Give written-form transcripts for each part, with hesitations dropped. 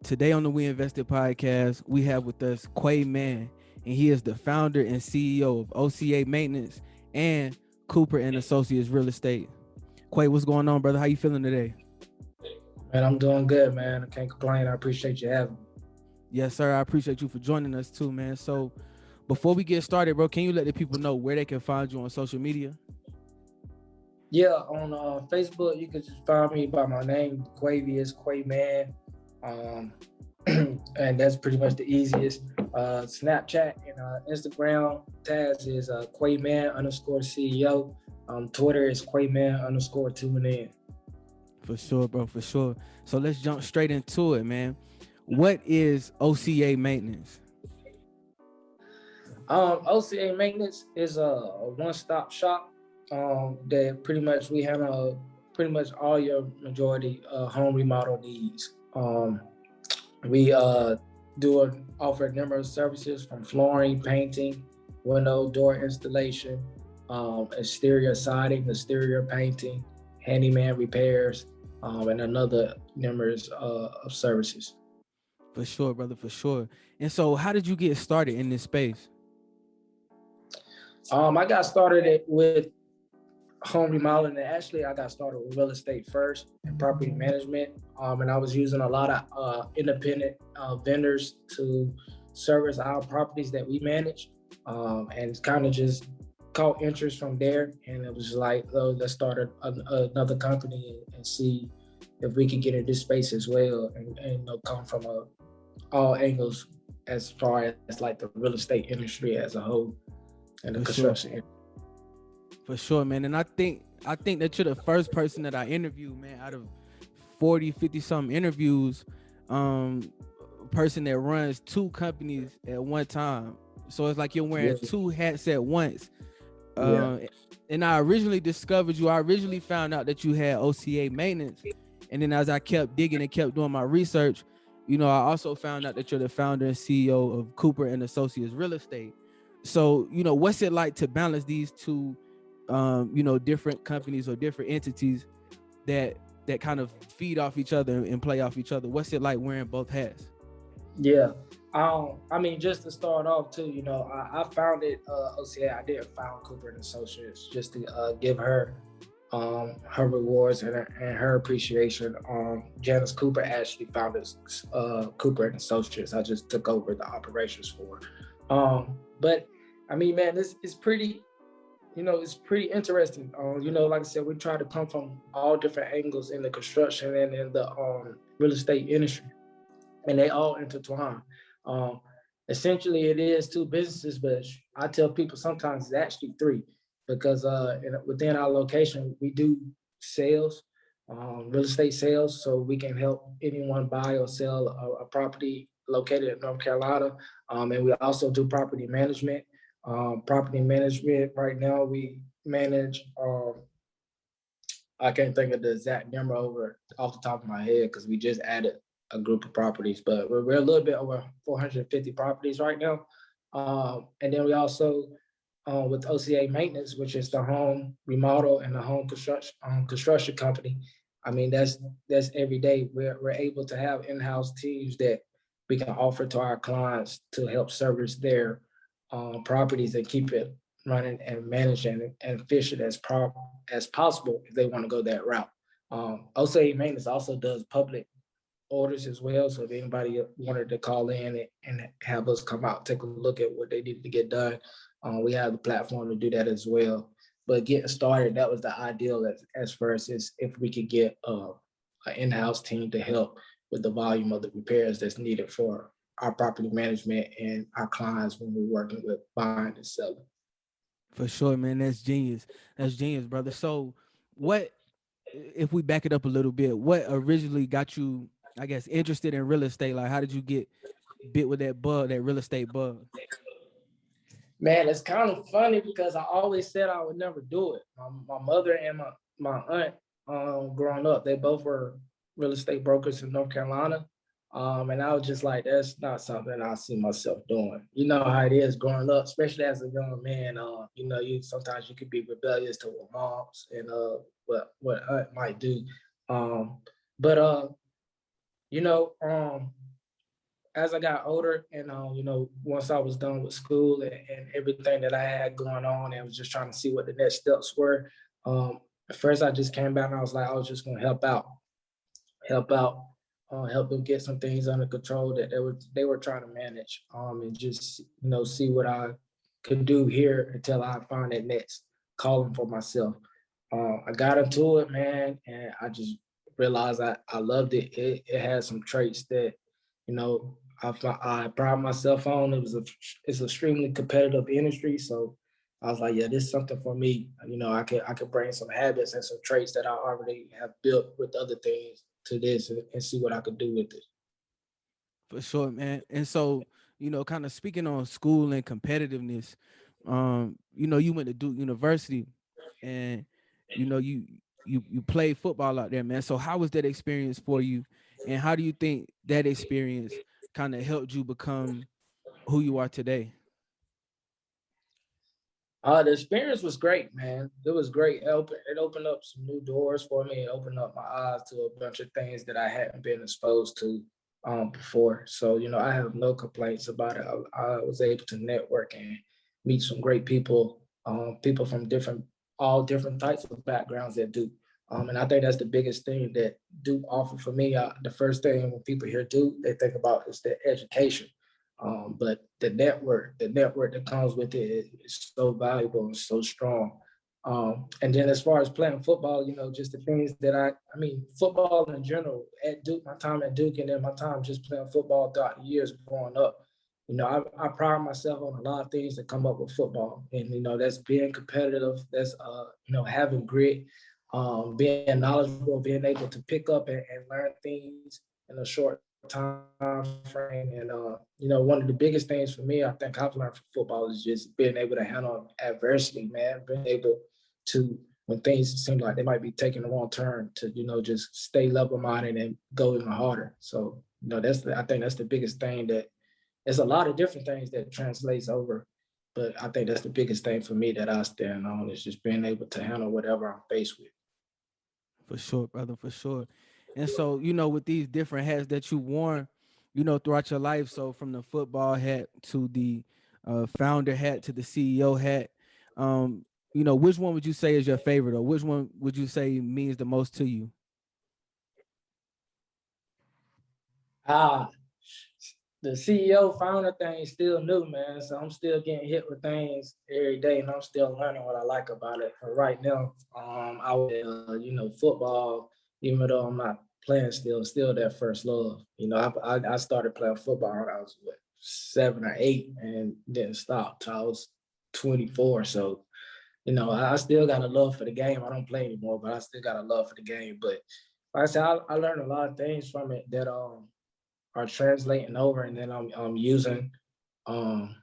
Today on the WEInvested podcast, we have with us Quay Mann, and he is the founder and CEO of OCA Maintenance and Cooper and Associates Real Estate. Quay, what's going on, brother? How you feeling today? Man, I'm doing good, man. I can't complain. I appreciate you having me. Yes, sir. I appreciate you for joining us too, man. So before we get started, bro, can you let the people know where they can find you on social media? Yeah, on Facebook, you can just find me by my name, Quay Mann. And that's pretty much the easiest. Snapchat and Instagram tags is Quay Mann _CEO. Twitter is Quay Mann _tune in. For sure, bro, for sure. So let's jump straight into it, man. What is OCA Maintenance? OCA Maintenance is a one-stop shop that pretty much we handle pretty much all your majority home remodel needs. We offer a number of services from flooring, painting, window, door installation, exterior siding, exterior painting, handyman repairs, and another numbers of services. For sure, brother, for sure. And so how did you get started in this space? I got started with home remodeling, and actually I got started with real estate first and property management. And I was using a lot of independent vendors to service our properties that we manage, and kind of just caught interest from there. And it was like, oh, let's start another company and see if we can get in this space as well, and come from all angles as far as like the real estate industry as a whole and the construction industry. For sure, man. And I think that you're the first person that I interviewed, man, out of 40, 50 something interviews, person that runs two companies at one time. So it's like you're wearing two hats at once. And I originally discovered you. I originally found out that you had OCA Maintenance. And then as I kept digging and kept doing my research, I also found out that you're the founder and CEO of Cooper and Associates Real Estate. So, what's it like to balance these two, different companies or different entities that kind of feed off each other and play off each other? What's it like wearing both hats? Yeah. I mean, just to start off too, I founded OCA. I didn't found Cooper and Associates just to give her her rewards and her appreciation. Janice Cooper actually founded Cooper and Associates. I just took over the operations for her. But I mean, man, it's pretty, it's pretty interesting. Like I said, we try to come from all different angles in the construction and in the real estate industry, and they all intertwine. Essentially, it is two businesses, but I tell people sometimes it's actually three, because within our location, we do sales, real estate sales, so we can help anyone buy or sell a property located in North Carolina. And we also do property management. Property management right now, we manage, I can't think of the exact number off the top of my head because we just added a group of properties, but we're a little bit over 450 properties right now. And then we also, with OCA Maintenance, which is the home remodel and the home construction company. I mean, that's every day. We're able to have in-house teams that we can offer to our clients to help service their properties and keep it running and managing and efficient as possible if they want to go that route. OCA Maintenance also does public orders as well. So if anybody wanted to call in and have us come out, take a look at what they needed to get done, we have the platform to do that as well. But getting started, that was the ideal as first, is if we could get an in-house team to help with the volume of the repairs that's needed for our property management and our clients when we're working with buying and selling. For sure, man. That's genius. That's genius, brother. So what, if we back it up a little bit, what originally got you, I guess, interested in real estate? Like, how did you get bit with that bug, that real estate bug? Man, it's kind of funny because I always said I would never do it. My mother and my aunt, growing up, they both were real estate brokers in North Carolina. And I was just like, that's not something I see myself doing. You know how it is growing up, especially as a young man. You sometimes you could be rebellious to what moms and what aunt might do. But you know, as I got older and once I was done with school and everything that I had going on and was just trying to see what the next steps were. At first I just came back and I was like, I was just gonna help out, help them get some things under control that they were trying to manage, and just see what I could do here until I find that next calling for myself. I got into it, man, and I just realized I loved it. It had some traits that you know I pride myself on. It's extremely competitive industry, so I was like, yeah, this is something for me. I could bring some habits and some traits that I already have built with other things to this and see what I could do with it. For sure, man. And so, kind of speaking on school and competitiveness, you went to Duke University, and you played football out there, man. So how was that experience for you? And how do you think that experience kind of helped you become who you are today? The experience was great, man. It was great. It opened up some new doors for me. It opened up my eyes to a bunch of things that I hadn't been exposed to before. So, I have no complaints about it. I was able to network and meet some great people, people from all different types of backgrounds that Duke. And I think that's the biggest thing that Duke offered for me. The first thing when people hear Duke, they think about is the education. But the network that comes with it is so valuable and so strong. And then as far as playing football, just the things that I mean, football in general at Duke, my time at Duke, and then my time just playing football throughout the years growing up. I pride myself on a lot of things that come up with football, and that's being competitive, that's having grit, being knowledgeable, being able to pick up and learn things in a short time frame. And one of the biggest things for me, I think I've learned from football is just being able to handle adversity, man. Being able to, when things seem like they might be taking a wrong turn, to just stay level minded and go even harder. So I think that's the biggest thing. That there's a lot of different things that translates over, but I think that's the biggest thing for me that I stand on is just being able to handle whatever I'm faced with. For sure, brother, for sure. And so, with these different hats that you worn, throughout your life, so from the football hat to the founder hat to the CEO hat, which one would you say is your favorite, or which one would you say means the most to you? Ah, the CEO founder thing is still new, man. So I'm still getting hit with things every day, and I'm still learning what I like about it. But right now, I would, football. Even though I'm not playing still that first love. I started playing football when I was 7 or 8, and didn't stop till I was 24. So I still got a love for the game. I don't play anymore, but I still got a love for the game. But like I said, I learned a lot of things from it that are translating over, and then I'm using um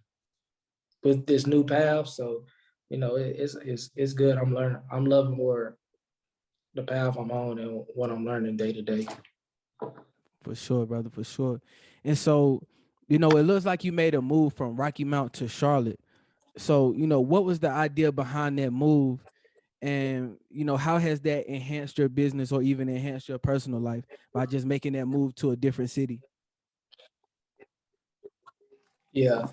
with this new path. So it's good. I'm learning. I'm loving more the path I'm on and what I'm learning day to day. For sure, brother, for sure. And so, it looks like you made a move from Rocky Mount to Charlotte. So, what was the idea behind that move? And, how has that enhanced your business or even enhanced your personal life by just making that move to a different city? Yeah,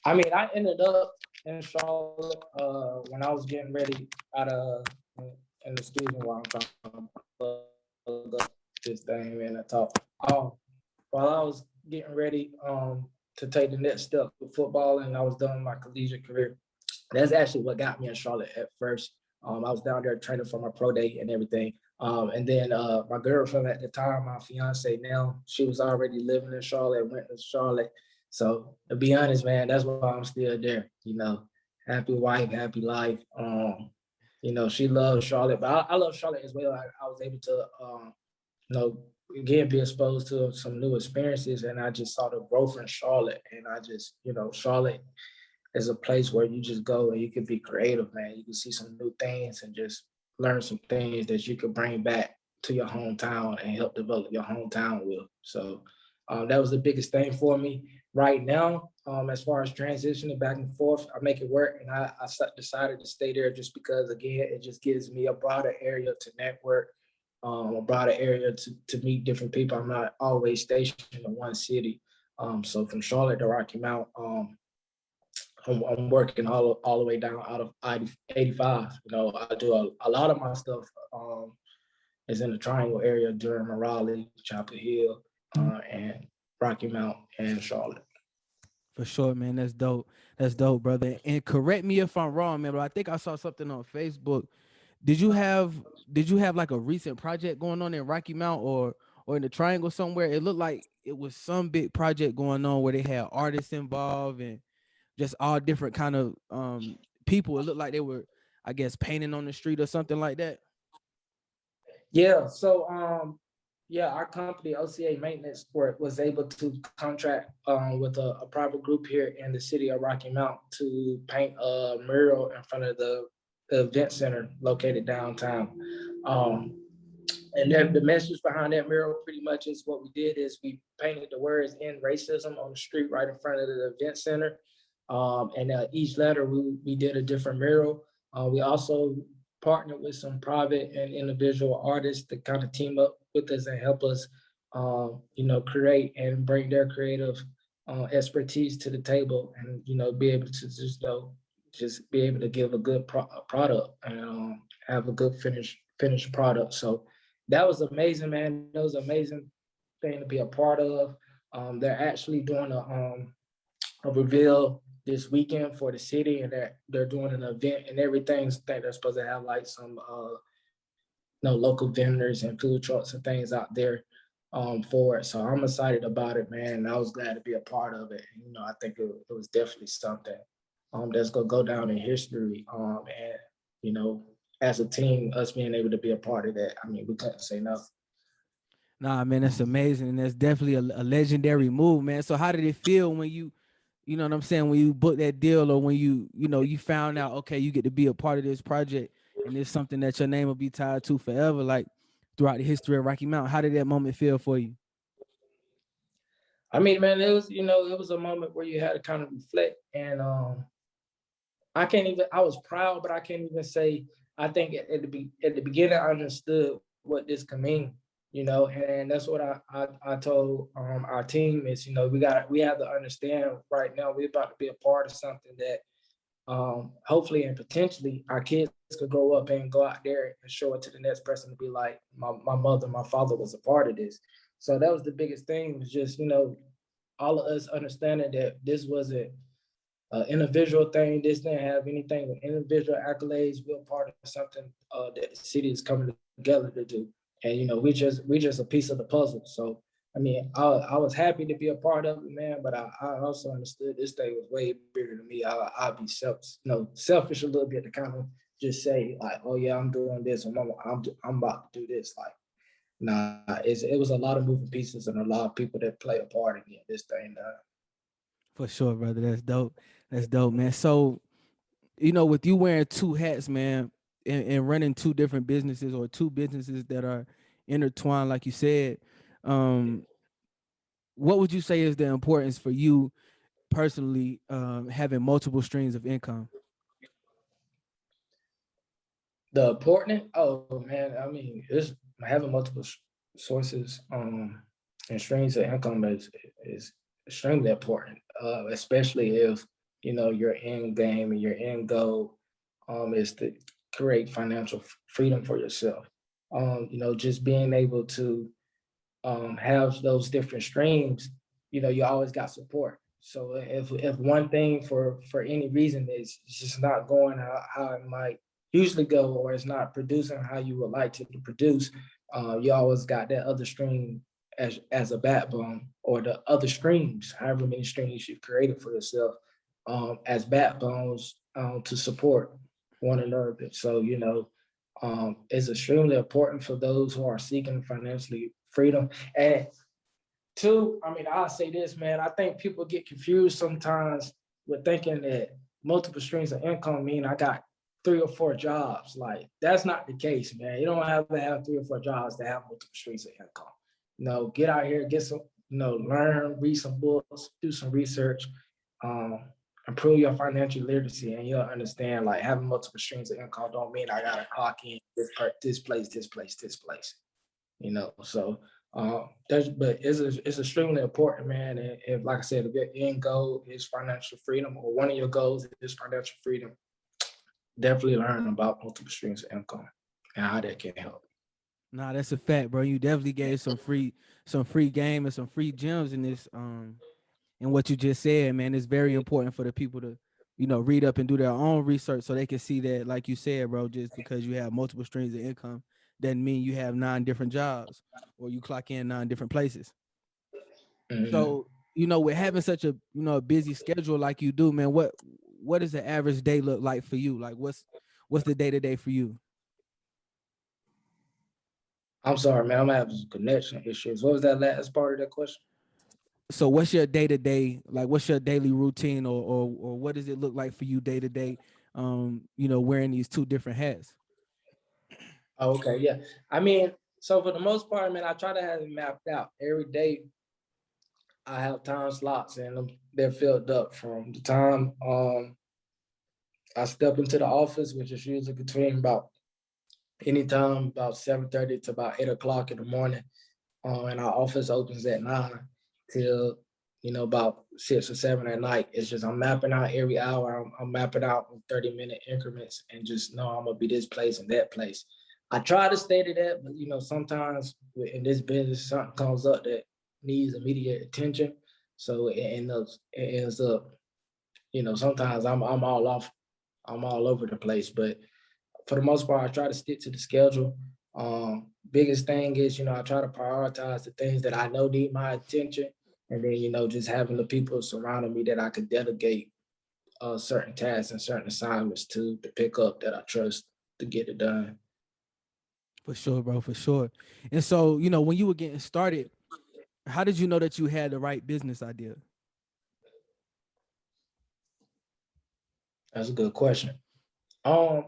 I mean, I ended up in Charlotte when I was getting ready out of, and excuse me while I'm trying to plug up this thing, man. I talk. While I was getting ready to take the next step with football, and I was done my collegiate career. That's actually what got me in Charlotte at first. I was down there training for my pro day and everything. And then my girlfriend at the time, my fiance now, she was already living in Charlotte, went to Charlotte. So to be honest, man, that's why I'm still there. Happy wife, happy life. She loves Charlotte, but I love Charlotte as well. I was able to, you know, again, be exposed to some new experiences, and I just saw the growth in Charlotte. And I just, Charlotte is a place where you just go and you can be creative, man. You can see some new things and just learn some things that you could bring back to your hometown and help develop your hometown with. So that was the biggest thing for me right now. As far as transitioning back and forth, I make it work, and I decided to stay there just because, again, it just gives me a broader area to network, a broader area to meet different people. I'm not always stationed in one city. So from Charlotte to Rocky Mount, I'm working all the way down out of 85. You know, I do a lot of my stuff is in the Triangle area, Durham, Raleigh, Chapel Hill, and Rocky Mount and Charlotte. For sure, man. That's dope. That's dope, brother. And correct me if I'm wrong, man, but I think I saw something on Facebook. Did you have like a recent project going on in Rocky Mount or in the Triangle somewhere? It looked like it was some big project going on where they had artists involved and just all different kind of people. It looked like they were, I guess, painting on the street or something like that. Yeah. So yeah, our company OCA Maintenance was able to contract with a private group here in the city of Rocky Mount to paint a mural in front of the event center located downtown. Um, and then the message behind that mural pretty much is what we did is we painted the words "End Racism" on the street right in front of the event center. And each letter we did a different mural. We also partnered with some private and individual artists to kind of team up with us and help us, create and bring their creative expertise to the table, and be able to just be able to give a good product and have a good finished product. So that was amazing, man. That was an amazing thing to be a part of. They're actually doing a reveal this weekend for the city, and they're doing an event and everything. I think they're supposed to have like some local vendors and food trucks and things out there for it. So I'm excited about it, man. And I was glad to be a part of it. I think it was definitely something that's gonna go down in history. And as a team, us being able to be a part of that, I mean, we couldn't say no. Nah, man, that's amazing. And that's definitely a legendary move, man. So how did it feel when you know what I'm saying, when you booked that deal or when you found out, okay, you get to be a part of this project and it's something that your name will be tied to forever, like throughout the history of Rocky Mount? How did that moment feel for you? I mean, man, it was a moment where you had to kind of reflect, and I was proud, but I can't even say, I think at the beginning, I understood what this could mean, and that's what I told our team is, we have to understand right now, we're about to be a part of something that hopefully and potentially our kids could grow up and go out there and show it to the next person to be like, my mother, my father was a part of this. So that was the biggest thing, was just, all of us understanding that this wasn't an individual thing. This didn't have anything with individual accolades. We're part of something that the city is coming together to do. And, we just a piece of the puzzle. So, I mean, I was happy to be a part of it, man, but I also understood this thing was way bigger than me. I'd be selfish a little bit to kind of just say like, oh yeah, I'm doing this, and I'm about to do this. Like, nah, it was a lot of moving pieces and a lot of people that play a part in this thing. For sure, brother. That's dope. That's dope, man. So, with you wearing two hats, man, and running two different businesses or two businesses that are intertwined, like you said, um, what would you say is the importance for you personally, having multiple streams of income? The important, oh man, I mean, it's having multiple sources and streams of income is extremely important, especially if your end game and your end goal is to create financial freedom for yourself. Just being able to have those different streams, you always got support. So if one thing for any reason is just not going how it might usually go, or it's not producing how you would like to produce, you always got that other stream as a backbone, or the other streams, however many streams you've created for yourself, as backbones to support one another. So it's extremely important for those who are seeking financially freedom. And two, I mean, I'll say this, man. I think people get confused sometimes with thinking that multiple streams of income mean I got 3 or 4 jobs. Like, that's not the case, man. You don't have to have 3 or 4 jobs to have multiple streams of income. Get out here, get some, learn, read some books, do some research, um, improve your financial literacy, and you'll understand, like, having multiple streams of income don't mean I gotta clock in this place, this place, this place. So But it's extremely important, man. And if, like I said, if your end goal is financial freedom, or one of your goals is financial freedom, definitely learn about multiple streams of income and how that can help. Nah, that's a fact, bro. You definitely gave some free game and some free gems in this and what you just said, man. It's very important for the people to, read up and do their own research so they can see that, like you said, bro, just because you have multiple streams of income doesn't mean you have 9 different jobs or you clock in 9 different places. Mm-hmm. So, with having such a busy schedule like you do, man, what does the average day look like for you? Like what's the day to day for you? I'm sorry, man. I'm having some connection issues. What was that last part of that question? So what's your day to day, like what's your daily routine or what does it look like for you day to day, wearing these two different hats? Oh, okay, yeah. I mean, so for the most part, man, I try to have it mapped out. Every day I have time slots and they're filled up from the time I step into the office, which is usually between about anytime about 7:30 to about 8 o'clock in the morning. And our office opens at 9 till about 6 or 7 at night. It's just I'm mapping out every hour. I'm mapping out in 30-minute increments and just know I'm gonna be this place and that place. I try to stay to that, but sometimes in this business something comes up that needs immediate attention. So it ends up, sometimes I'm all off, I'm all over the place. But for the most part, I try to stick to the schedule. Biggest thing is, I try to prioritize the things that I know need my attention, and then just having the people surrounding me that I could delegate certain tasks and certain assignments to pick up that I trust to get it done. For sure, bro, for sure. And so, when you were getting started, how did you know that you had the right business idea? That's a good question. Um,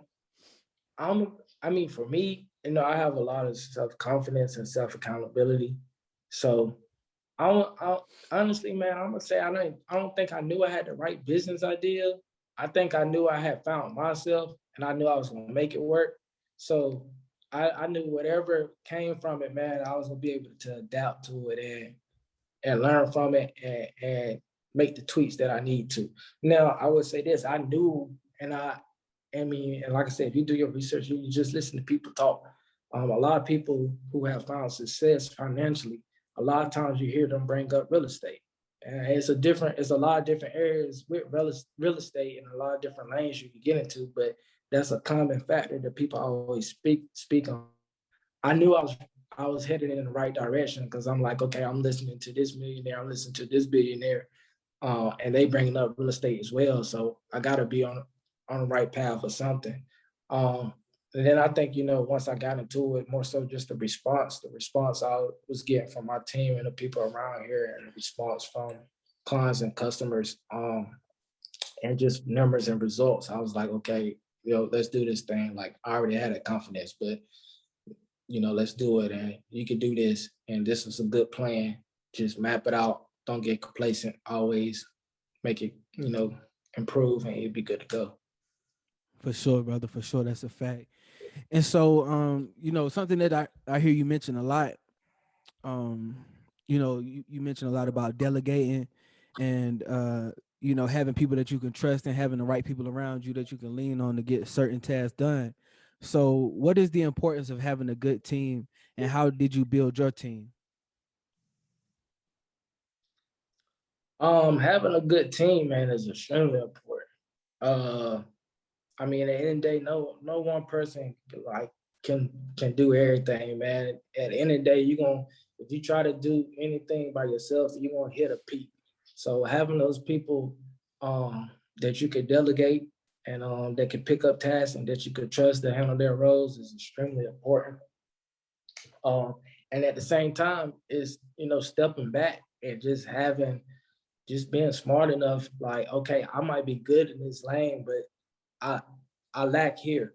I mean, for me, I have a lot of self confidence and self accountability. So I honestly, man, I'm gonna say I don't think I knew I had the right business idea. I think I knew I had found myself, and I knew I was gonna make it work. So I knew whatever came from it, man, I was gonna be able to adapt to it and learn from it and make the tweaks that I need to. Now, I would say this: I knew, and I mean, and like I said, if you do your research, you just listen to people talk. A lot of people who have found success financially, a lot of times you hear them bring up real estate. And it's a lot of different areas with real estate and a lot of different lanes you can get into, but that's a common factor that people always speak on. I knew I was headed in the right direction because I'm like, okay, I'm listening to this millionaire, I'm listening to this billionaire, and they bringing up real estate as well. So I got to be on the right path or something. Um, and then I think once I got into it, more so just the response I was getting from my team and the people around here, and the response from clients and customers, and just numbers and results. I was like, okay, let's do this thing. Like I already had that confidence, but let's do it, and you can do this, and this is a good plan. Just map it out. Don't get complacent. Always make it, improve, and it'd be good to go. For sure, brother, for sure. That's a fact. And so, something that I hear you mention a lot, um, you mentioned a lot about delegating and having people that you can trust and having the right people around you that you can lean on to get certain tasks done. So what is the importance of having a good team and how did you build your team? Having a good team, man, is extremely important. Uh, I mean, at the end of the day, no one person can do everything, man. At the end of the day, if you try to do anything by yourself, you're gonna hit a peak. So having those people that you could delegate and that can pick up tasks and that you could trust to handle their roles is extremely important. Um, and at the same time, is stepping back and just being smart enough, like, okay, I might be good in this lane, but I I lack here.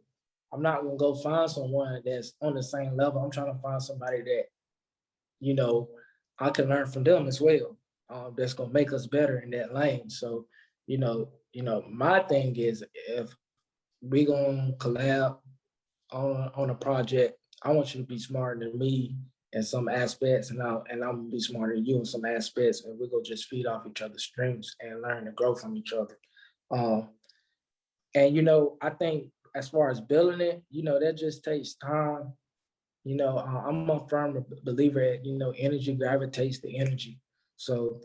I'm not gonna go find someone that's on the same level. I'm trying to find somebody that you know I can learn from them as well. That's gonna make us better in that lane. So, my thing is if we gonna collab on a project, I want you to be smarter than me in some aspects, and I'm gonna be smarter than you in some aspects, and we're gonna just feed off each other's strengths and learn to grow from each other. Um, and I think as far as building it, that just takes time. I'm a firm believer that energy gravitates to energy, so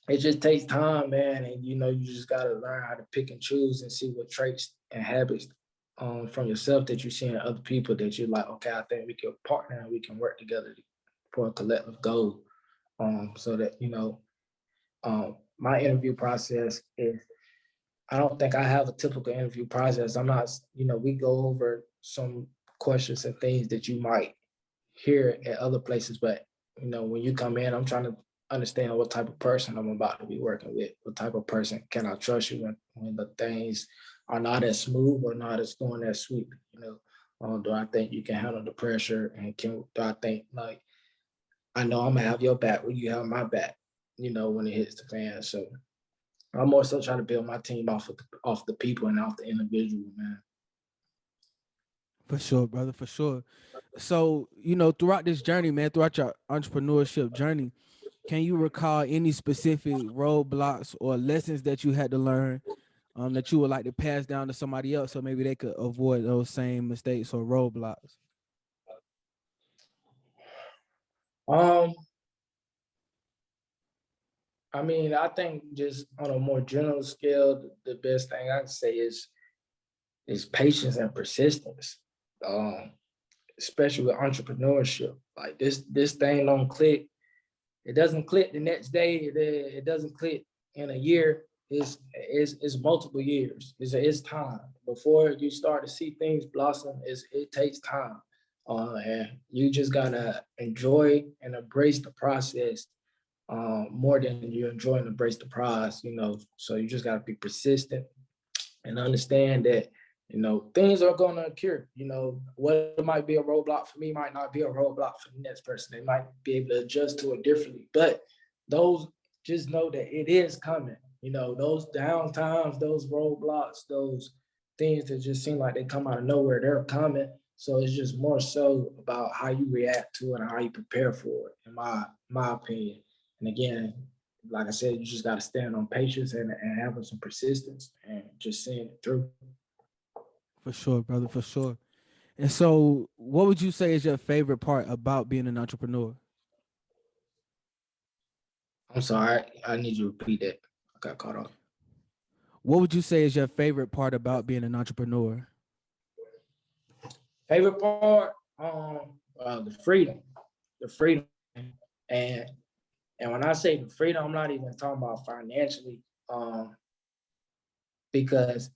it just takes time, man. And you just gotta learn how to pick and choose and see what traits and habits from yourself that you see in other people that you're like, okay, I think we can partner and we can work together for a collective goal. So that my interview process is, I don't think I have a typical interview process. I'm not, we go over some questions and things that you might hear at other places, but when you come in, I'm trying to understand what type of person I'm about to be working with. What type of person can I trust you when the things are not as smooth or not as going as sweet? Do I think you can handle the pressure, and do I think like I know I'm gonna have your back when you have my back? When it hits the fan. So I'm more so trying to build my team off the people and off the individual, man. For sure, brother, for sure. So, throughout this journey, man, throughout your entrepreneurship journey, can you recall any specific roadblocks or lessons that you had to learn that you would like to pass down to somebody else so maybe they could avoid those same mistakes or roadblocks? Um, I mean, I think just on a more general scale, the best thing I can say is patience and persistence. Um, Especially with entrepreneurship. Like this thing don't click. It doesn't click the next day. It doesn't click in a year. It's multiple years. It's time before you start to see things blossom. It takes time, and you just gotta enjoy and embrace the process more than you enjoy and embrace the prize. So you just gotta be persistent and understand that things are going to occur. What might be a roadblock for me might not be a roadblock for the next person. They might be able to adjust to it differently, but those, just know that it is coming. Those down times, those roadblocks, those things that just seem like they come out of nowhere, they're coming. So it's just more so about how you react to it and how you prepare for it, in my opinion. And again, like I said, you just got to stand on patience and having some persistence and just seeing it through. For sure, brother, for sure. And so, what would you say is your favorite part about being an entrepreneur? I'm sorry, I need you to repeat that. I got caught up. What would you say is your favorite part about being an entrepreneur? Favorite part, the freedom, and and when I say the freedom, I'm not even talking about financially, because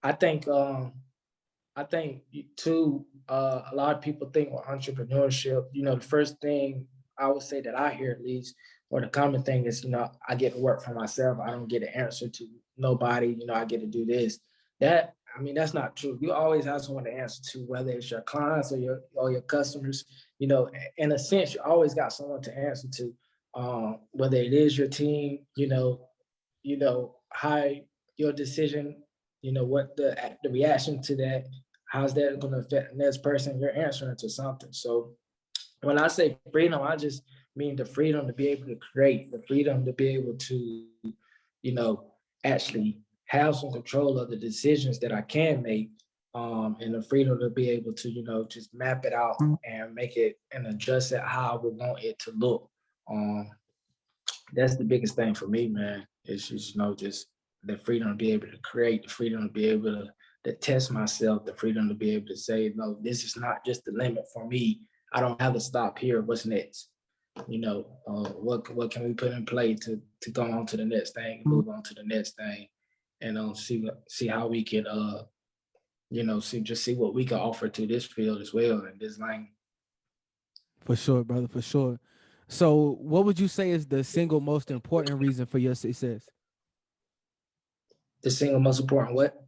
I think I think too, a lot of people think with entrepreneurship, the first thing I would say that I hear at least, or the common thing is, I get to work for myself. I don't get to answer to nobody. I get to do this. I mean, that's not true. You always have someone to answer to, whether it's your clients or your customers. In a sense, you always got someone to answer to, whether it is your team. How your decision, what the reaction to that, how's that going to affect the next person? You're answering to something. So when I say freedom, I just mean the freedom to be able to create, the freedom to be able to, actually have some control of the decisions that I can make, and the freedom to be able to, just map it out and make it and adjust it how I would want it to look. Um, that's the biggest thing for me, man. It's just, just the freedom to be able to create, the freedom to be able to test myself, the freedom to be able to say, no, this is not just the limit for me. I don't have to stop here. What's next? What can we put in play to go on to the next thing, move on to the next thing, and see how we can see what we can offer to this field as well in this lane. For sure, brother, for sure. So, what would you say is the single most important reason for your success? The single most important what?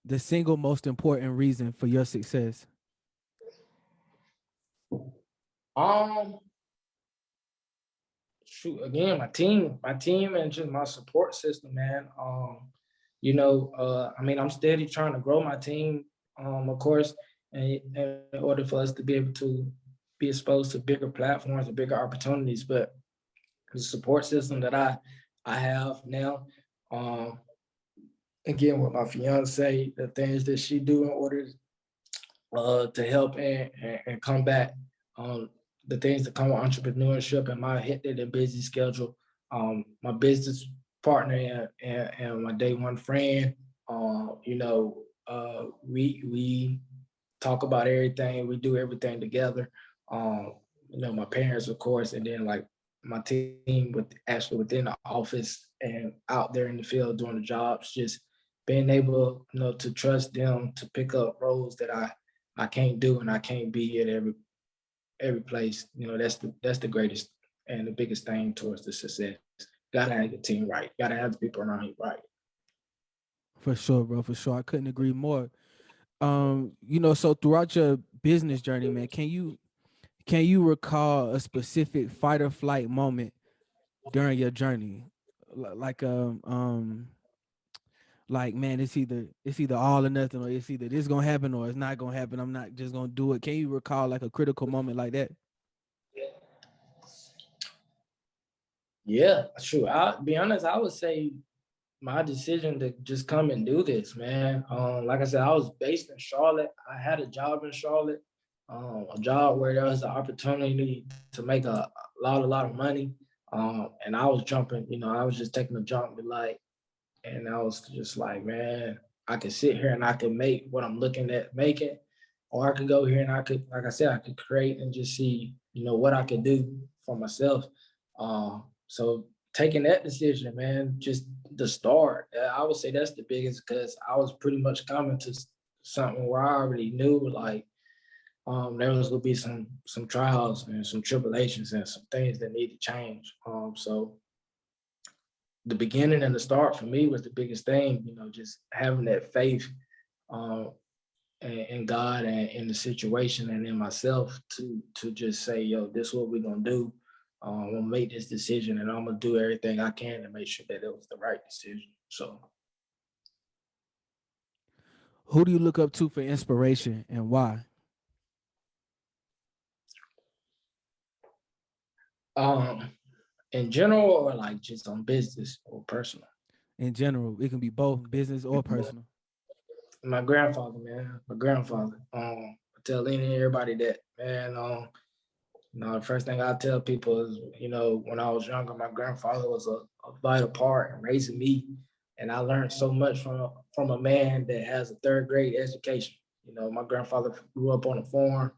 The single most important reason for your success? Um, Shoot, again, my team, and just my support system, man. I mean, I'm steady trying to grow my team, of course, and in order for us to be able to be exposed to bigger platforms and bigger opportunities. But the support system that I have now, um, again with my fiance, the things that she do in order to help and combat the things that come with entrepreneurship and my hectic and busy schedule. My business partner and my day one friend, we talk about everything. We do everything together. My parents, of course, and then like my team with actually within the office and out there in the field doing the jobs, just being able, to trust them to pick up roles that I can't do and I can't be at every place. That's the greatest and the biggest thing towards the success. Gotta have your team right. Gotta have the people around you right. For sure, bro. For sure, I couldn't agree more. So throughout your business journey, man, can you recall a specific fight or flight moment during your journey? Like like man, it's either all or nothing, or it's either this gonna happen or it's not gonna happen. I'm not just gonna do it. Can you recall like a critical moment like that? Yeah, true. I'll be honest, I would say my decision to just come and do this, man. Like I said, I was based in Charlotte. I had a job in Charlotte, a job where there was an opportunity to make a lot of money. And I was jumping, I was just taking a jump, and I was just like, man, I could sit here and I could make what I'm looking at making, or I could go here and I could, like I said, I could create and just see, what I could do for myself. So taking that decision, man, just the start, I would say that's the biggest because I was pretty much coming to something where I already knew like there was gonna be some trials and some tribulations and some things that need to change. So the beginning and the start for me was the biggest thing, just having that faith um, in God and in the situation and in myself to just say, yo, this is what we're gonna do. I'm gonna make this decision and I'm gonna do everything I can to make sure that it was the right decision. So Who do you look up to for inspiration and why? um in general or like just on business or personal. In general, it can be both business or personal. My grandfather, man, my grandfather. I tell everybody that, man. The first thing I tell people is, when I was younger, my grandfather was a vital part in raising me, and I learned so much from a man that has a third grade education. My grandfather grew up on a farm.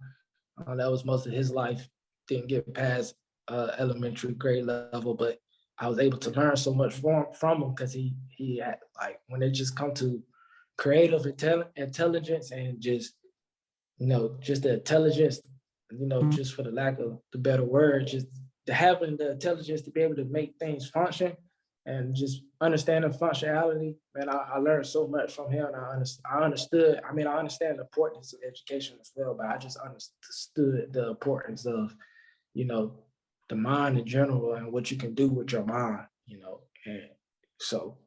That was most of his life. Didn't get past elementary grade level, but I was able to learn so much from him because he had, like, when it just come to creative intelligence and just just the intelligence, just for the lack of the better word, just having the intelligence to be able to make things function and just understanding functionality. Man, I learned so much from him. I understood. I mean, I understand the importance of education as well, but I just understood the importance of, you know, the mind in general and what you can do with your mind. And so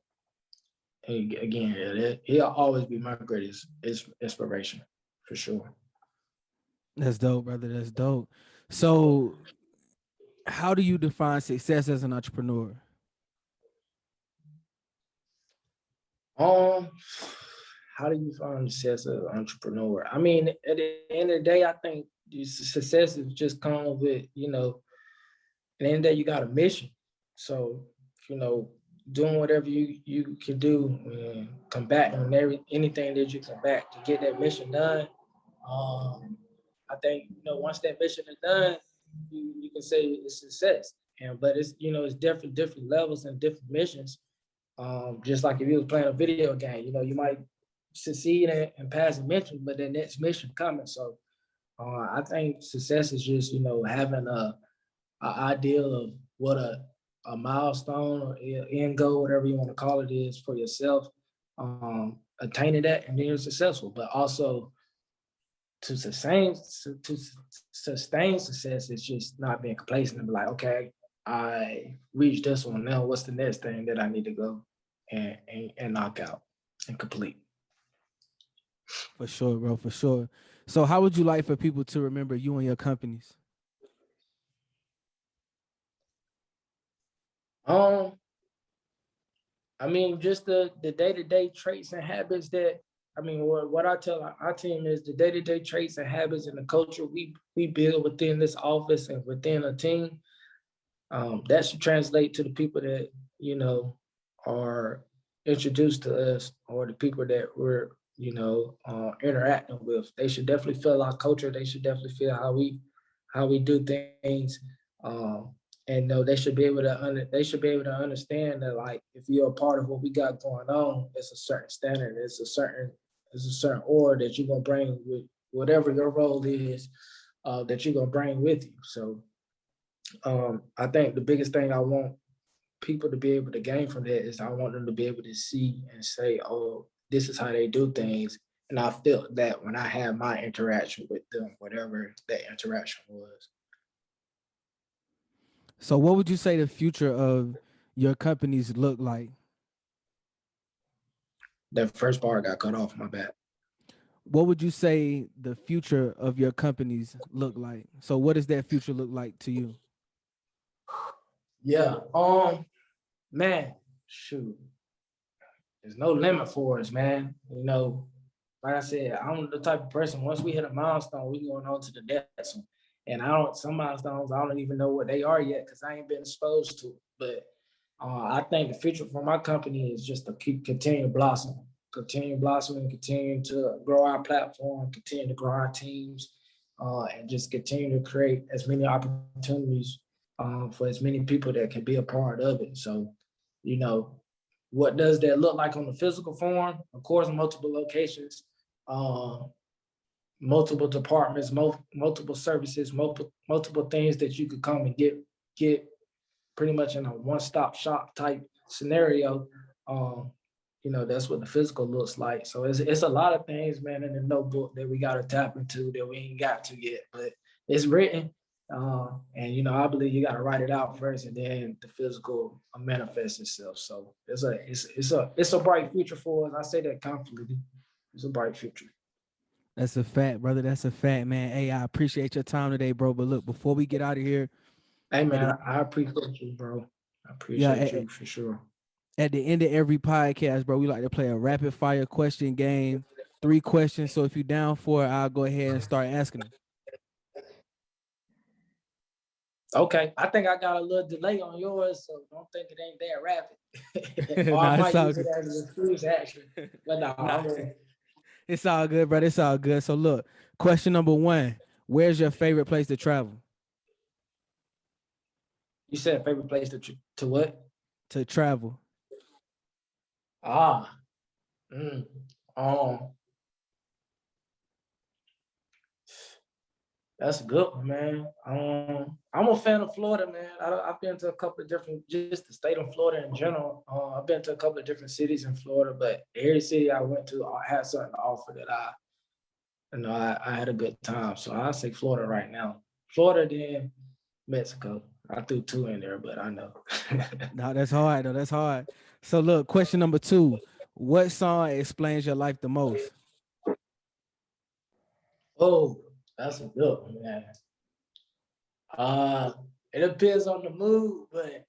again, he'll always be my greatest inspiration for sure. That's dope, brother. That's dope. So, how do you define success as an entrepreneur? Um, how do you find success as an entrepreneur? I mean, at the end of the day, I think success is just come with, at the end of the day, you got a mission. So, you know, doing whatever you can do and combating anything that you can back to get that mission done. I think, once that mission is done, you can say it's success. But it's, it's different levels and different missions. Just like if you was playing a video game, you might succeed and pass a mission, but the next mission coming. So I think success is just, having a ideal of what a milestone or end goal, whatever you want to call it, is for yourself. Attaining that, and then you're successful. But also to sustain success is just not being complacent and be like, okay, I reached this one. Now what's the next thing that I need to go and knock out and complete? For sure, bro. For sure. So, how would you like for people to remember you and your companies? Um, I mean, just the day-to-day traits and habits that I mean, what I tell our team is the day-to-day traits and habits and the culture we build within this office and within a team. That should translate to the people that you know are introduced to us or the people that we're interacting with. They should definitely feel our culture. They should definitely feel how we do things. Um, and no, they should be able to understand that like if you're a part of what we got going on, it's a certain standard, it's a certain order that you're gonna bring with whatever your role is that you're gonna bring with you. So I think the biggest thing I want people to be able to gain from that is I want them to be able to see and say, oh, this is how they do things. And I felt that when I had my interaction with them, whatever that interaction was. So what would you say the future of your companies look like? That first part got cut off, my bad. What would you say the future of your companies look like? So what does that future look like to you? Yeah. Man, shoot. There's no limit for us, man. Like I said, I'm the type of person, once we hit a milestone, we going on to the next one. And some milestones, I don't even know what they are yet because I ain't been exposed to it. But I think the future for my company is just to continue blossoming, continue to grow our platform, continue to grow our teams, and just continue to create as many opportunities for as many people that can be a part of it. So, you know, what does that look like on the physical form? Of course, multiple locations, uh, multiple departments, multiple services, multiple things that you could come and get pretty much in a one-stop shop type scenario. Um, that's what the physical looks like. So it's a lot of things, man, in the notebook that we got to tap into that we ain't got to yet, but it's written. And I believe you got to write it out first, and then the physical manifests itself. So it's a bright future for us. I say that confidently. It's a bright future. That's a fact, brother. That's a fact, man. Hey, I appreciate your time today, bro. But look, before we get out of here, Hey at the man, I appreciate you, bro. I yeah, appreciate you for sure. at the end of every podcast, bro, we like to play a rapid fire question game. 3 questions. So if you're down for it, I'll go ahead and start asking them. Okay, I think I got a little delay on yours, so don't think it ain't that rapid. Or I Nah, it's might all use it good. as an excuse, actually. But no, Nah, I'm ready. it's all good, brother. It's all good. So look, question number one: where's your favorite place to travel? You said favorite place to what? To travel. Ah, mm, um, that's a good one, man. I'm a fan of Florida, man. I've been to a couple of different, just the state of Florida in general. I've been to a couple of different cities in Florida, but every city I went to had something to offer that I had a good time. So I say Florida right now. Florida, then Mexico. I threw two in there, but I know. No, that's hard though. That's hard. So look, question number two: what song explains your life the most? Oh, that's a good one, man. Uh, it depends on the mood, but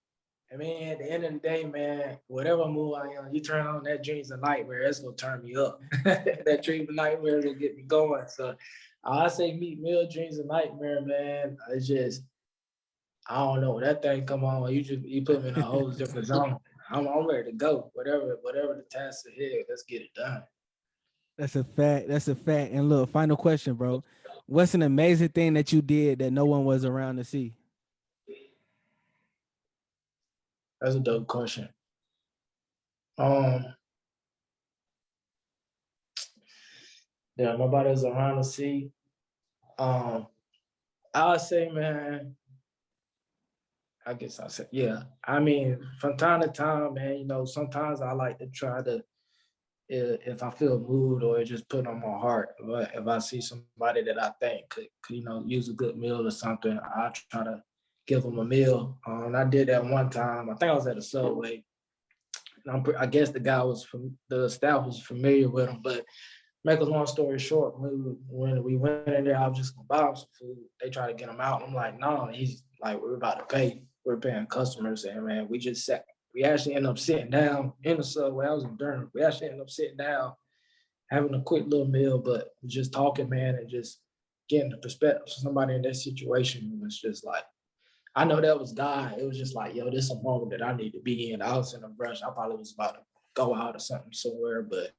I mean, at the end of the day, man, whatever mood I am, you turn on that Dreams of Nightmare, it's gonna turn me up. That Dream of Nightmare is gonna get me going. So I say Meat Mill Dreams of Nightmare, man. It's just I don't know. That thing come on, you put me in a whole different zone. I'm ready to go. Whatever the task ahead, let's get it done. That's a fact. That's a fact. And look, final question, bro. What's an amazing thing that you did that no one was around to see? That's a dope question. Um, yeah, nobody was around to see. Um, I'll say, man, I guess I said, yeah. I mean, from time to time, man, sometimes I like to try to, if I feel moved or it just put on my heart, if I see somebody that I think could use a good meal or something, I try to give them a meal. And I did that one time. I think I was at a Subway. And I guess the staff was familiar with him, but make a long story short, when we went in there, I was just gonna buy him some food. They tried to get him out. I'm like, no, he's like, we're about to pay. we're paying customers, and man, we actually ended up sitting down in the subway. I was in Durham. We actually ended up sitting down, having a quick little meal, but just talking, man, and just getting the perspective of somebody in that situation was just like, I know that was God. It was just like, yo, this is a moment that I need to be in. I was in a rush. I probably was about to go out or something somewhere, but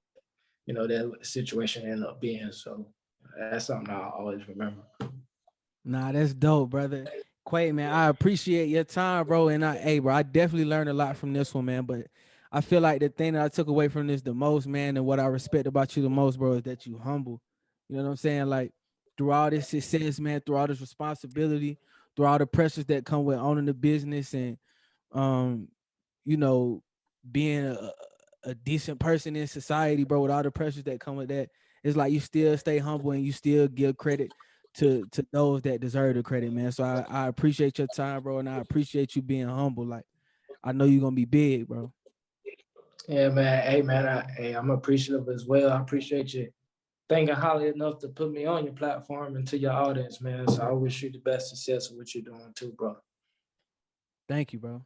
that's what the situation ended up being. So that's something I always remember. Nah, that's dope, brother. Quay, man, I appreciate your time, bro. And hey, bro, I definitely learned a lot from this one, man. But I feel like the thing that I took away from this the most, man, and what I respect about you the most, bro, is that you humble. You know what I'm saying? Like through all this success, man, through all this responsibility, through all the pressures that come with owning the business and um, you know, being a decent person in society, bro, with all the pressures that come with that, it's like you still stay humble and you still give credit to those that deserve the credit, man. So I appreciate your time, bro, and I appreciate you being humble. Like I know you're gonna be big, bro. Yeah, man. Hey, man. I'm appreciative as well. I appreciate you thinking highly enough to put me on your platform and to your audience, man. So I wish you the best success with what you're doing too, bro. Thank you, bro.